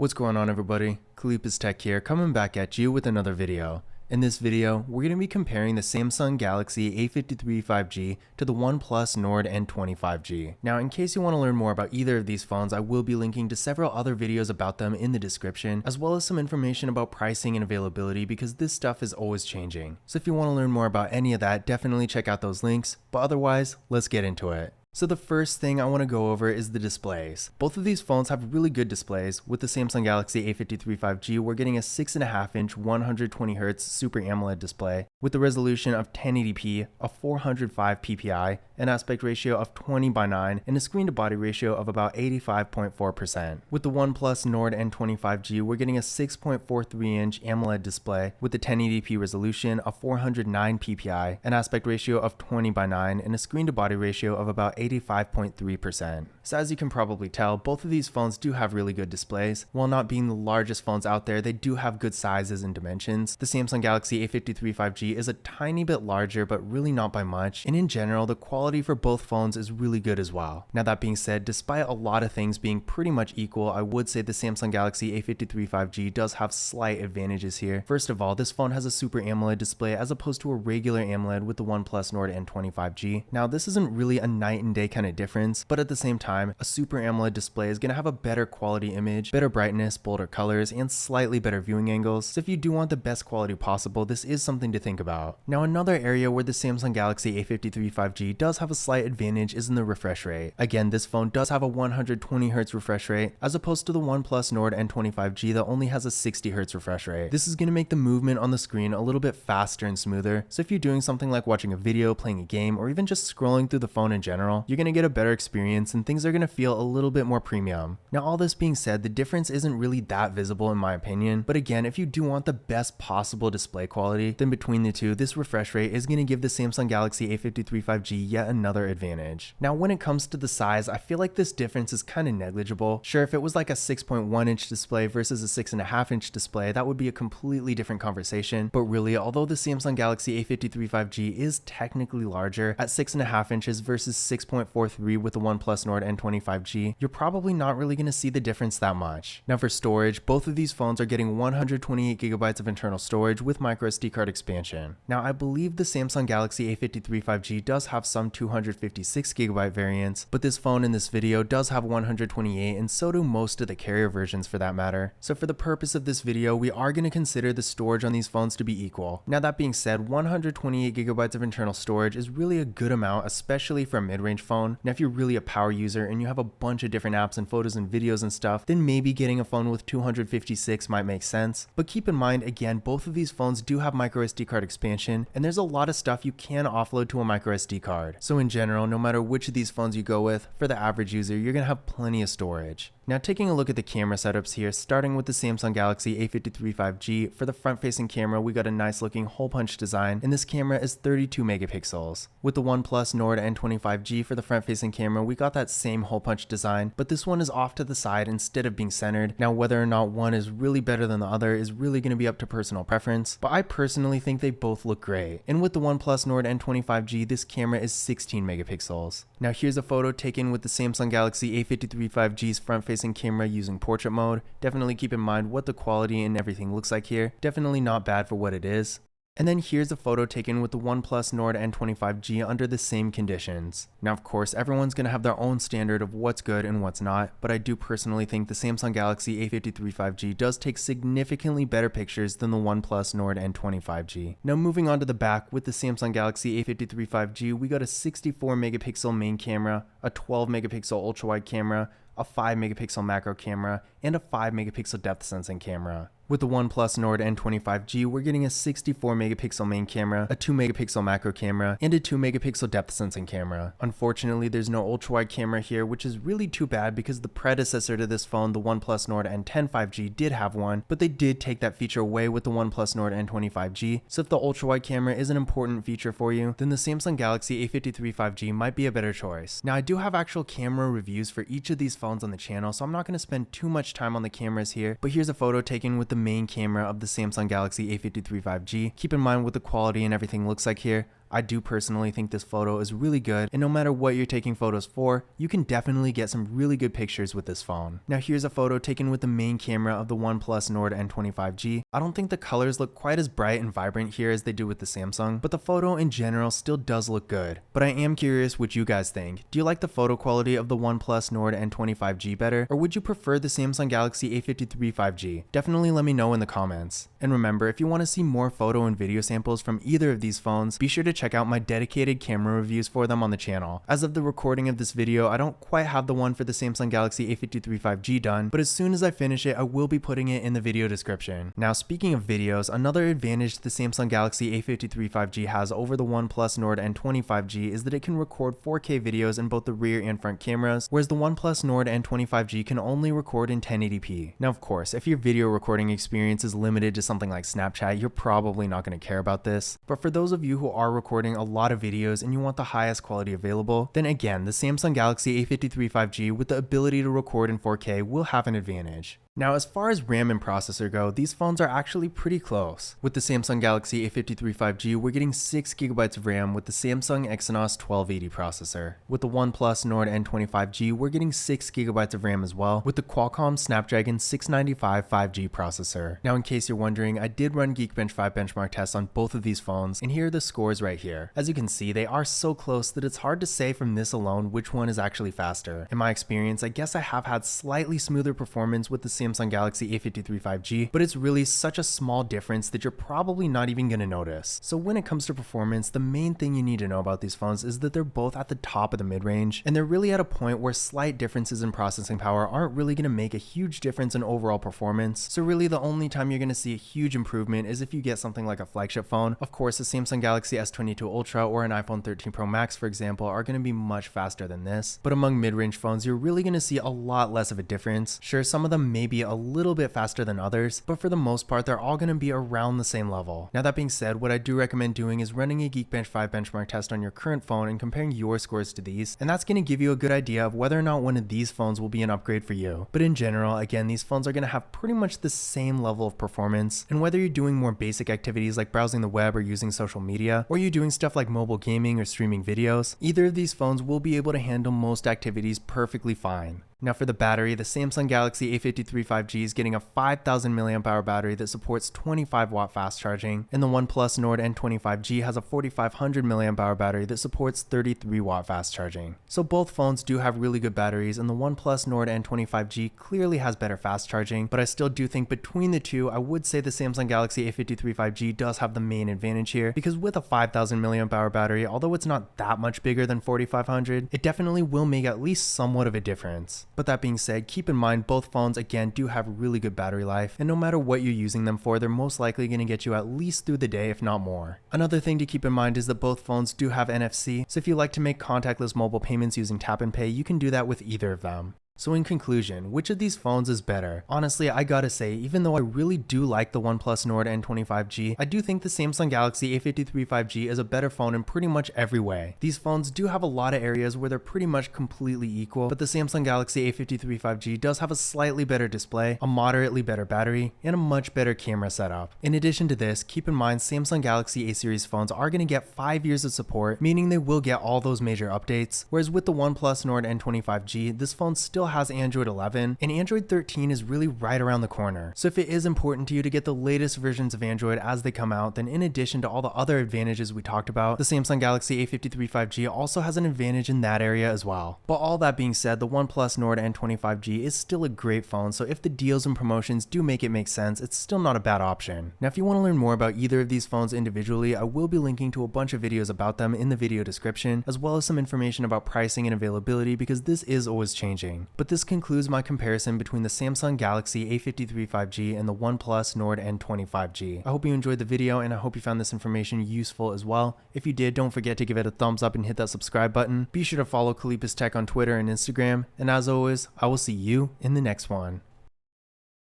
What's going on, everybody? Khalipa's Tech here, coming back at you with another video. In this video, we're going to be comparing the Samsung Galaxy A53 5G to the OnePlus Nord N20 5G. Now, in case you want to learn more about either of these phones, I will be linking to several other videos about them in the description, as well as some information about pricing and availability, because this stuff is always changing. So if you want to learn more about any of that, definitely check out those links, but otherwise, let's get into it. So the first thing I want to go over is the displays. Both of these phones have really good displays. With the Samsung Galaxy A53 5G, we're getting a 6.5-inch 120Hz Super AMOLED display with a resolution of 1080p, a 405 ppi, an aspect ratio of 20:9, and a screen-to-body ratio of about 85.4%. With the OnePlus Nord N20 5G, we're getting a 6.43-inch AMOLED display with a 1080p resolution, a 409 ppi, an aspect ratio of 20:9, and a screen-to-body ratio of about 85.3%. So as you can probably tell, both of these phones do have really good displays. While not being the largest phones out there, they do have good sizes and dimensions. The Samsung Galaxy A53 5G is a tiny bit larger, but really not by much. And in general, the quality for both phones is really good as well. Now that being said, despite a lot of things being pretty much equal, I would say the Samsung Galaxy A53 5G does have slight advantages here. First of all, this phone has a Super AMOLED display as opposed to a regular AMOLED with the OnePlus Nord N20 5G. Now this isn't really a night and day kind of difference, but at the same time, a Super AMOLED display is going to have a better quality image, better brightness, bolder colors, and slightly better viewing angles. So if you do want the best quality possible, this is something to think about. Now another area where the Samsung Galaxy A53 5G does have a slight advantage is in the refresh rate. Again, this phone does have a 120Hz refresh rate as opposed to the OnePlus Nord N20 5G that only has a 60Hz refresh rate. This is going to make the movement on the screen a little bit faster and smoother. So if you're doing something like watching a video, playing a game, or even just scrolling through the phone in general, you're going to get a better experience and things are going to feel a little bit more premium. Now all this being said, the difference isn't really that visible in my opinion, but again, if you do want the best possible display quality, then between the two, this refresh rate is going to give the Samsung Galaxy A53 5G yet another advantage. Now when it comes to the size, I feel like this difference is kind of negligible. Sure, if it was like a 6.1-inch display versus a 6.5-inch display, that would be a completely different conversation, but really, although the Samsung Galaxy A53 5G is technically larger at 6.5 inches versus 6.43 with the OnePlus Nord N20 5G, you're probably not really going to see the difference that much. Now for storage, both of these phones are getting 128GB of internal storage with microSD card expansion. Now I believe the Samsung Galaxy A53 5G does have some 256GB variants, but this phone in this video does have 128, and so do most of the carrier versions for that matter. So for the purpose of this video, we are going to consider the storage on these phones to be equal. Now that being said, 128GB of internal storage is really a good amount, especially for a mid-range phone. Now if you're really a power user and you have a bunch of different apps and photos and videos and stuff, then maybe getting a phone with 256 might make sense. But keep in mind, again, both of these phones do have microSD card expansion, and there's a lot of stuff you can offload to a microSD card. So in general, no matter which of these phones you go with, for the average user, you're going to have plenty of storage. Now taking a look at the camera setups here, starting with the Samsung Galaxy A53 5G, for the front-facing camera, we got a nice looking hole punch design, and this camera is 32 megapixels. With the OnePlus Nord N20 5G for the front-facing camera, we got that same hole punch design, but this one is off to the side instead of being centered. Now whether or not one is really better than the other is really going to be up to personal preference, but I personally think they both look great. And with the OnePlus Nord N20 5G, this camera is 16 megapixels. Now here's a photo taken with the Samsung Galaxy A53 5G's front-facing camera using portrait mode. Definitely keep in mind what the quality and everything looks like here. Definitely not bad for what it is. And then here's a photo taken with the OnePlus Nord N20 5G under the same conditions. Now of course, everyone's going to have their own standard of what's good and what's not, but I do personally think the Samsung Galaxy A53 5G does take significantly better pictures than the OnePlus Nord N20 5G. Now moving on to the back, with the Samsung Galaxy A53 5G, we got a 64 megapixel main camera, a 12 megapixel ultra-wide camera, a 5 megapixel macro camera, and a 5 megapixel depth sensing camera. With the OnePlus Nord N20 5G, we're getting a 64 megapixel main camera, a 2 megapixel macro camera, and a 2 megapixel depth sensing camera. Unfortunately, there's no ultra wide camera here, which is really too bad because the predecessor to this phone, the OnePlus Nord N10 5G, did have one, but they did take that feature away with the OnePlus Nord N20 5G. So if the ultra wide camera is an important feature for you, then the Samsung Galaxy A53 5G might be a better choice. Now I do have actual camera reviews for each of these phones on the channel, so I'm not going to spend too much time on the cameras here, but here's a photo taken with the main camera of the Samsung Galaxy A53 5G. Keep in mind what the quality and everything looks like here. I do personally think this photo is really good, and no matter what you're taking photos for, you can definitely get some really good pictures with this phone. Now here's a photo taken with the main camera of the OnePlus Nord N20. I don't think the colors look quite as bright and vibrant here as they do with the Samsung, but the photo in general still does look good. But I am curious what you guys think. Do you like the photo quality of the OnePlus Nord N20 better, or would you prefer the Samsung Galaxy A53 5G? Definitely let me know in the comments. And remember, if you want to see more photo and video samples from either of these phones, be sure to check out my dedicated camera reviews for them on the channel. As of the recording of this video, I don't quite have the one for the Samsung Galaxy A53 5G done, but as soon as I finish it, I will be putting it in the video description. Now speaking of videos, another advantage the Samsung Galaxy A53 5G has over the OnePlus Nord N20 is that it can record 4K videos in both the rear and front cameras, whereas the OnePlus Nord N20 can only record in 1080p. Now of course, if your video recording experience is limited to something like Snapchat, you're probably not going to care about this. But for those of you who are recording a lot of videos and you want the highest quality available, then again, the Samsung Galaxy A53 5G with the ability to record in 4K will have an advantage. Now as far as RAM and processor go, these phones are actually pretty close. With the Samsung Galaxy A53 5G, we're getting 6GB of RAM with the Samsung Exynos 1280 processor. With the OnePlus Nord N20 we're getting 6GB of RAM as well, with the Qualcomm Snapdragon 695 5G processor. Now in case you're wondering, I did run Geekbench 5 benchmark tests on both of these phones, and here are the scores right here. As you can see, they are so close that it's hard to say from this alone which one is actually faster. In my experience, I guess I have had slightly smoother performance with the Samsung Galaxy A53 5G, but it's really such a small difference that you're probably not even going to notice. So when it comes to performance, the main thing you need to know about these phones is that they're both at the top of the mid-range, and they're really at a point where slight differences in processing power aren't really going to make a huge difference in overall performance. So really the only time you're going to see a huge improvement is if you get something like a flagship phone. Of course, the Samsung Galaxy S22 Ultra or an iPhone 13 Pro Max, for example, are going to be much faster than this. But among mid-range phones, you're really going to see a lot less of a difference. Sure, some of them may be a little bit faster than others, but for the most part, they're all going to be around the same level. Now that being said, what I do recommend doing is running a Geekbench 5 benchmark test on your current phone and comparing your scores to these, and that's going to give you a good idea of whether or not one of these phones will be an upgrade for you. But in general, again, these phones are going to have pretty much the same level of performance, and whether you're doing more basic activities like browsing the web or using social media, or you're doing stuff like mobile gaming or streaming videos, either of these phones will be able to handle most activities perfectly fine. Now for the battery, the Samsung Galaxy A53 5G is getting a 5000 mAh battery that supports 25W fast charging, and the OnePlus Nord N20 has a 4500 mAh battery that supports 33W fast charging. So both phones do have really good batteries, and the OnePlus Nord N20 clearly has better fast charging, but I still do think between the two, I would say the Samsung Galaxy A53 5G does have the main advantage here, because with a 5000 mAh battery, although it's not that much bigger than 4500, it definitely will make at least somewhat of a difference. But that being said, keep in mind both phones again do have really good battery life, and no matter what you're using them for, they're most likely going to get you at least through the day, if not more. Another thing to keep in mind is that both phones do have NFC, so if you like to make contactless mobile payments using tap and pay, you can do that with either of them. So in conclusion, which of these phones is better? Honestly, I gotta say, even though I really do like the OnePlus Nord N20, I do think the Samsung Galaxy A53 5G is a better phone in pretty much every way. These phones do have a lot of areas where they're pretty much completely equal, but the Samsung Galaxy A53 5G does have a slightly better display, a moderately better battery, and a much better camera setup. In addition to this, keep in mind Samsung Galaxy A series phones are gonna get 5 years of support, meaning they will get all those major updates, whereas with the OnePlus Nord N20, this phone still has Android 11, and Android 13 is really right around the corner. So if it is important to you to get the latest versions of Android as they come out, then in addition to all the other advantages we talked about, the Samsung Galaxy A53 5G also has an advantage in that area as well. But all that being said, the OnePlus Nord N20 is still a great phone, so if the deals and promotions do make it make sense, it's still not a bad option. Now if you want to learn more about either of these phones individually, I will be linking to a bunch of videos about them in the video description, as well as some information about pricing and availability, because this is always changing. But this concludes my comparison between the Samsung Galaxy A53 5G and the OnePlus Nord N20 I hope you enjoyed the video, and I hope you found this information useful as well. If you did, don't forget to give it a thumbs up and hit that subscribe button. Be sure to follow Kalipis Tech on Twitter and Instagram, and as always, I will see you in the next one.